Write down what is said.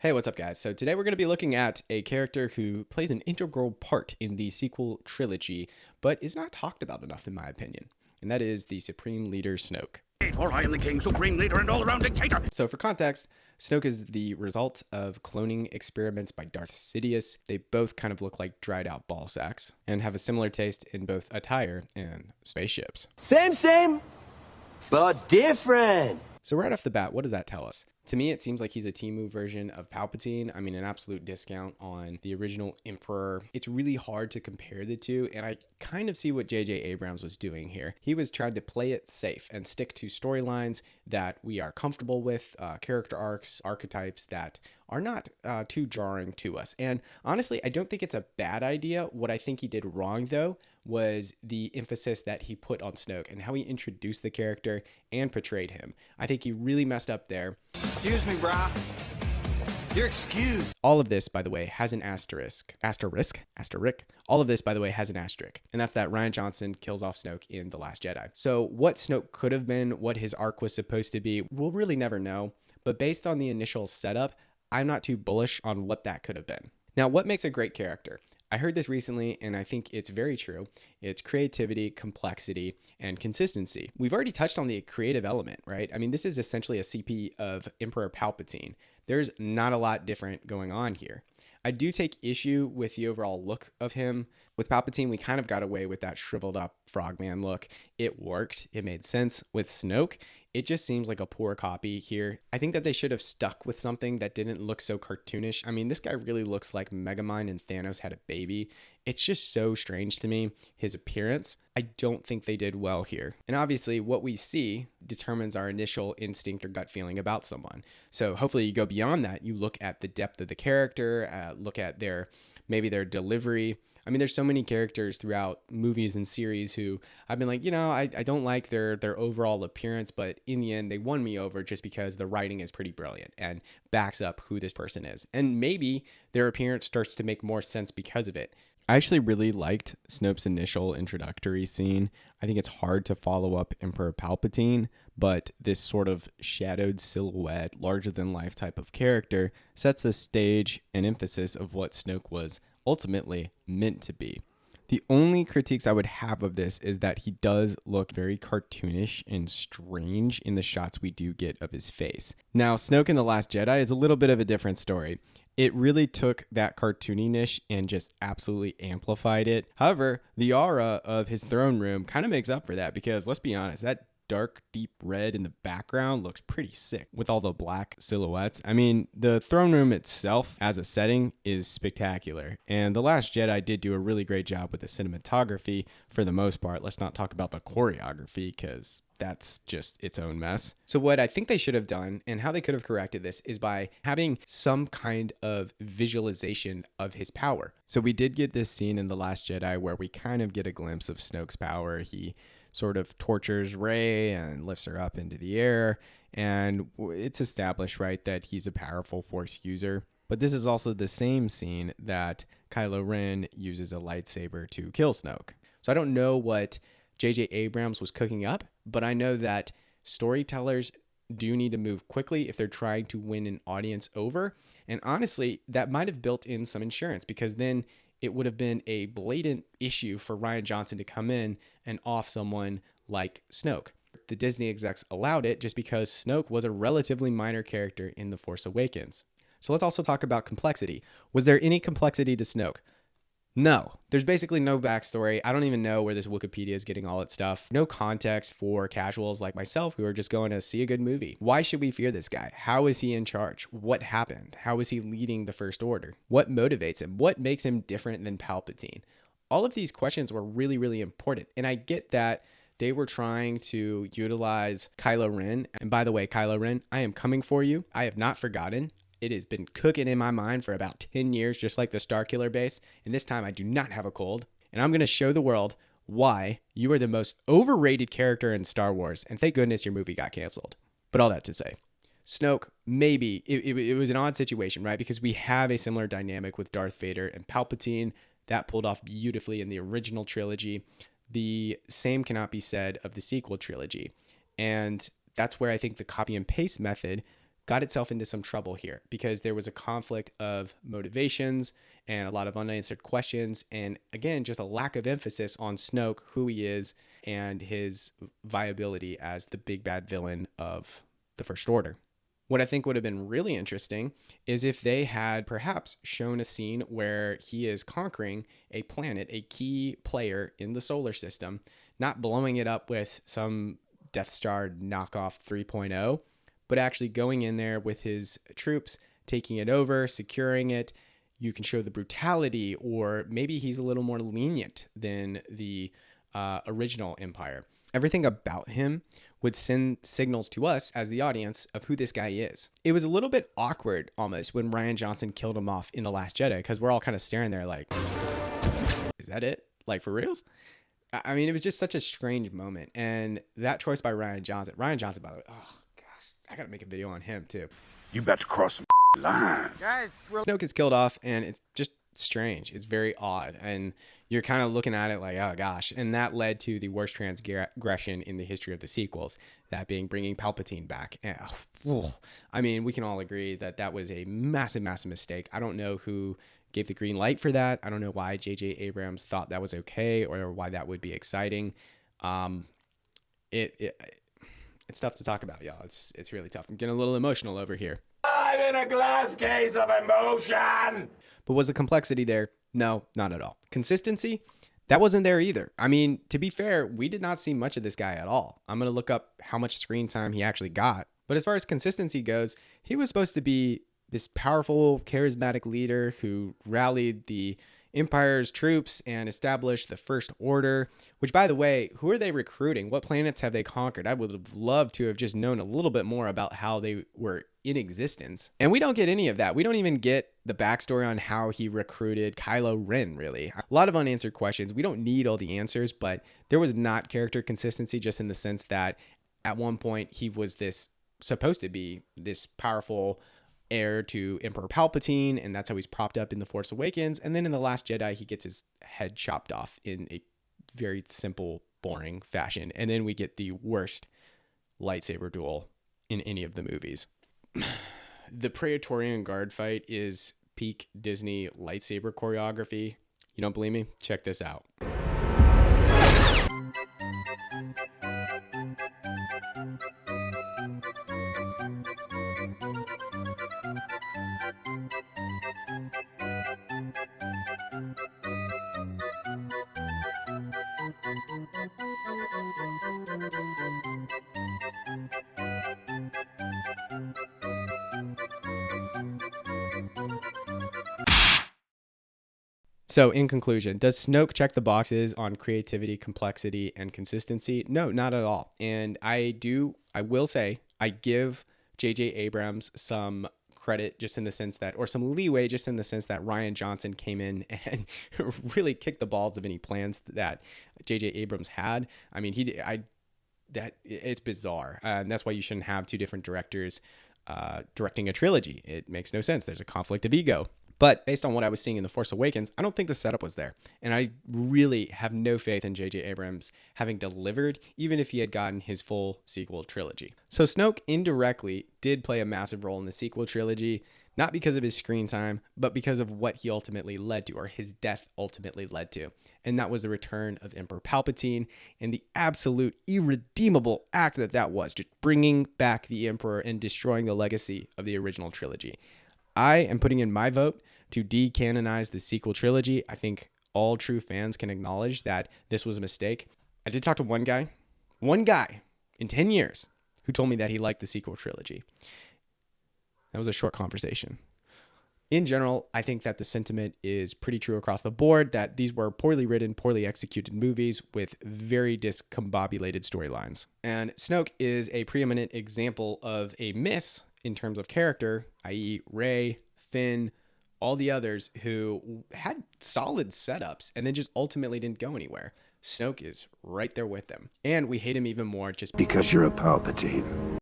Hey, what's up, guys? So today we're going to be looking at a character who plays an integral part in the sequel trilogy, but is not talked about enough, in my opinion, and that is the Supreme Leader Snoke. For I am the king, supreme leader, and all-around dictator. So for context, Snoke is the result of cloning experiments by Darth Sidious. They both kind of look like dried out ball sacks and have a similar taste in both attire and spaceships. Same, but different. So right off the bat, what does that tell us? To me, it seems like he's a Temu version of Palpatine. I mean, an absolute discount on the original Emperor. It's really hard to compare the two, and I kind of see what J.J. Abrams was doing here. He was trying to play it safe and stick to storylines that we are comfortable with, character arcs, archetypes that are not too jarring to us. And honestly, I don't think it's a bad idea. What I think he did wrong, though, was the emphasis that he put on Snoke and how he introduced the character and portrayed him. I think he really messed up there. Excuse me, brah. You're excused. All of this, by the way, has an asterisk. Asterisk? All of this, by the way, has an asterisk. And that's that Rian Johnson kills off Snoke in The Last Jedi. So what Snoke could have been, what his arc was supposed to be, we'll really never know. But based on the initial setup, I'm not too bullish on what that could have been. Now, what makes a great character? I heard this recently, and I think it's very true. It's creativity, complexity, and consistency. We've already touched on the creative element, right? I mean, this is essentially a CP of Emperor Palpatine. There's not a lot different going on here. I do take issue with the overall look of him. With Palpatine, we kind of got away with that shriveled up frogman look. It worked. It made sense. With Snoke, it just seems like a poor copy here. I think that they should have stuck with something that didn't look so cartoonish. I mean, this guy really looks like Megamind and Thanos had a baby. It's just so strange to me, his appearance. I don't think they did well here. And obviously, what we see determines our initial instinct or gut feeling about someone. So hopefully you go beyond that. You look at the depth of the character, look at maybe their delivery. I mean, there's so many characters throughout movies and series who I've been like, I don't like their overall appearance, but in the end, they won me over just because the writing is pretty brilliant and backs up who this person is. And maybe their appearance starts to make more sense because of it. I actually really liked Snoke's initial introductory scene. I think it's hard to follow up Emperor Palpatine, but this sort of shadowed silhouette, larger than life type of character sets the stage and emphasis of what Snoke was ultimately meant to be. The only critiques I would have of this is that he does look very cartoonish and strange in the shots we do get of his face. Now, Snoke in The Last Jedi is a little bit of a different story. It really took that cartooniness and just absolutely amplified it. However, the aura of his throne room kind of makes up for that because let's be honest, that dark, deep red in the background looks pretty sick with all the black silhouettes. I mean, the throne room itself as a setting is spectacular. And The Last Jedi did do a really great job with the cinematography for the most part. Let's not talk about the choreography because that's just its own mess. So what I think they should have done and how they could have corrected this is by having some kind of visualization of his power. So we did get this scene in The Last Jedi where we kind of get a glimpse of Snoke's power. He sort of tortures Rey and lifts her up into the air. And it's established, right, that he's a powerful Force user. But this is also the same scene that Kylo Ren uses a lightsaber to kill Snoke. So I don't know what J.J. Abrams was cooking up, but I know that storytellers do need to move quickly if they're trying to win an audience over. And honestly, that might have built in some insurance because then it would have been a blatant issue for Rian Johnson to come in and off someone like Snoke. The Disney execs allowed it just because Snoke was a relatively minor character in The Force Awakens. So let's also talk about complexity. Was there any complexity to Snoke? No, there's basically no backstory. I don't even know where this Wikipedia is getting all its stuff. No context for casuals like myself who are just going to see a good movie. Why should we fear this guy? How is he in charge? What happened? How is he leading the First Order? What motivates him? What makes him different than Palpatine? All of these questions were really, really important. And I get that they were trying to utilize Kylo Ren. And by the way, Kylo Ren, I am coming for you. I have not forgotten. It has been cooking in my mind for about 10 years, just like the Starkiller base. And this time I do not have a cold. And I'm going to show the world why you are the most overrated character in Star Wars. And thank goodness your movie got canceled. But all that to say, Snoke, maybe it was an odd situation, right? Because we have a similar dynamic with Darth Vader and Palpatine. That pulled off beautifully in the original trilogy. The same cannot be said of the sequel trilogy. And that's where I think the copy and paste method got itself into some trouble here because there was a conflict of motivations and a lot of unanswered questions. And again, just a lack of emphasis on Snoke, who he is, and his viability as the big bad villain of the First Order. What I think would have been really interesting is if they had perhaps shown a scene where he is conquering a planet, a key player in the solar system, not blowing it up with some Death Star knockoff 3.0, but actually going in there with his troops, taking it over, securing it. You can show the brutality, or maybe he's a little more lenient than the original Empire. Everything about him would send signals to us as the audience of who this guy is. It was a little bit awkward almost when Rian Johnson killed him off in The Last Jedi, because we're all kind of staring there like, is that it? Like, for reals? I mean, it was just such a strange moment. And that choice by Rian Johnson, by the way, oh gosh, I gotta make a video on him too. You about to cross some lines. Guys, Snoke is killed off, and it's just strange. It's very odd, and you're kind of looking at it like, oh gosh. And that led to the worst transgression in the history of the sequels, that being bringing Palpatine back. And, I mean, we can all agree that that was a massive mistake. I don't know who gave the green light for that. I don't know why J.J. Abrams thought that was okay, or why that would be exciting. It's tough to talk about, y'all. It's really tough. I'm getting a little emotional over here. I'm in a glass case of emotion. But was the complexity there? No, not at all. Consistency? That wasn't there either. I mean, to be fair, we did not see much of this guy at all. I'm going to look up how much screen time he actually got. But as far as consistency goes, he was supposed to be this powerful, charismatic leader who rallied the Empire's troops and established the First Order, which, by the way, who are they recruiting? What planets have they conquered? I would have loved to have just known a little bit more about how they were in existence. And we don't get any of that. We don't even get the backstory on how he recruited Kylo Ren, really. A lot of unanswered questions. We don't need all the answers, but there was not character consistency, just in the sense that at one point he was supposed to be this powerful heir to Emperor Palpatine, and that's how he's propped up in The Force Awakens. And then in The Last Jedi, he gets his head chopped off in a very simple, boring fashion. And then we get the worst lightsaber duel in any of the movies. The Praetorian Guard fight is peak Disney lightsaber choreography. You don't believe me? Check this out. So in conclusion, does Snoke check the boxes on creativity, complexity, and consistency? No, not at all. And I will say, I give J.J. Abrams some credit just in the sense that, or some leeway just in the sense that Rian Johnson came in and really kicked the balls of any plans that J.J. Abrams had. I mean, it's bizarre. And that's why you shouldn't have two different directors directing a trilogy. It makes no sense. There's a conflict of ego. But based on what I was seeing in The Force Awakens, I don't think the setup was there. And I really have no faith in J.J. Abrams having delivered, even if he had gotten his full sequel trilogy. So Snoke indirectly did play a massive role in the sequel trilogy, not because of his screen time, but because of what he ultimately led to, or his death ultimately led to. And that was the return of Emperor Palpatine and the absolute irredeemable act that was, just bringing back the Emperor and destroying the legacy of the original trilogy. I am putting in my vote to decanonize the sequel trilogy. I think all true fans can acknowledge that this was a mistake. I did talk to one guy in 10 years who told me that he liked the sequel trilogy. That was a short conversation. In general, I think that the sentiment is pretty true across the board, that these were poorly written, poorly executed movies with very discombobulated storylines. And Snoke is a preeminent example of a miss in terms of character, i.e. Rey, Finn, all the others who had solid setups and then just ultimately didn't go anywhere. Snoke is right there with them. And we hate him even more just Because you're a Palpatine.